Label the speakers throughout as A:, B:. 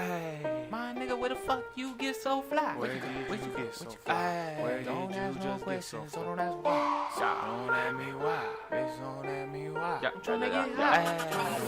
A: Ay, my nigga, where the fuck you get so fly?
B: Where did you get so fly? Where
A: Don't
B: did
A: ask
B: you
A: no
B: just get so
A: questions,
B: fly?
A: so don't ask why.
B: Don't ask me why, bitch, don't ask me why.
A: I'm tryna get high.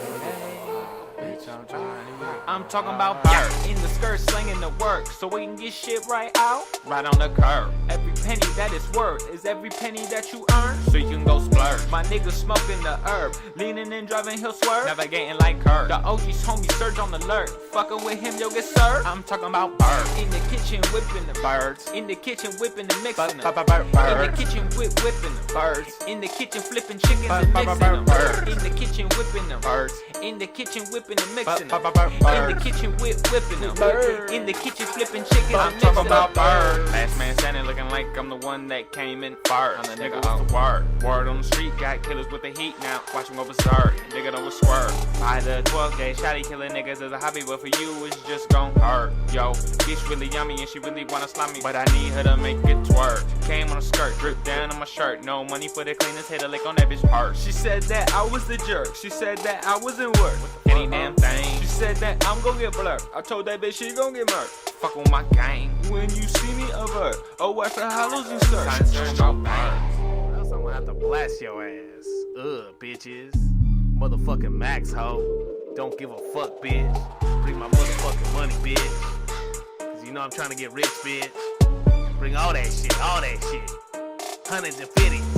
B: Bitch, I'm trying to get
A: I'm talking about bird in the skirt, slinging the work, so we can get shit right out, right on the curb. Every penny that is worth is every penny that you earn, so you can go splurge. My nigga smoking the herb, leaning and driving, he'll swerve, navigating like Kurt. The OG's homie surge on alert, fucking with him, you'll get served. I'm talking about bird in the kitchen, whipping the birds, in the kitchen, whipping the mixing them. In the kitchen, whipping the birds, in the kitchen, flipping chickens and mixing them. In the kitchen, whipping them birds, in the kitchen, whipping and mixing them. In the kitchen, whipping them. In the kitchen, flipping chickens and mixing them. I'm talking about bird. Last man standing, looking like I'm the one that came in first. I'm the nigga off the word. Word on the street, got killers with the heat now. Watch them go berserk. Nigga don't swerve. By the 12 gauge, shotty killing niggas is a hobby, but for you it's just gon' hurt. Yo, bitch really yummy and she really wanna slime me, but I need her to make it twerk. Came on a skirt, drip down on my shirt. No money for the cleaners, hit a lick on that bitch purse. She said that I was the jerk. She said that I wasn't worth any damn thing. She said that I'm gon' get blurred. I told that bitch she gon' get murked. Fuck on my gang. When you see me avert, oh, wait for hollows and search.
B: I'm gonna have to blast your ass. Bitches. Motherfucking Max, ho. Don't give a fuck, bitch. Bring my motherfucking money, bitch. Cause you know I'm trying to get rich, bitch. Bring all that shit, all that shit. 150.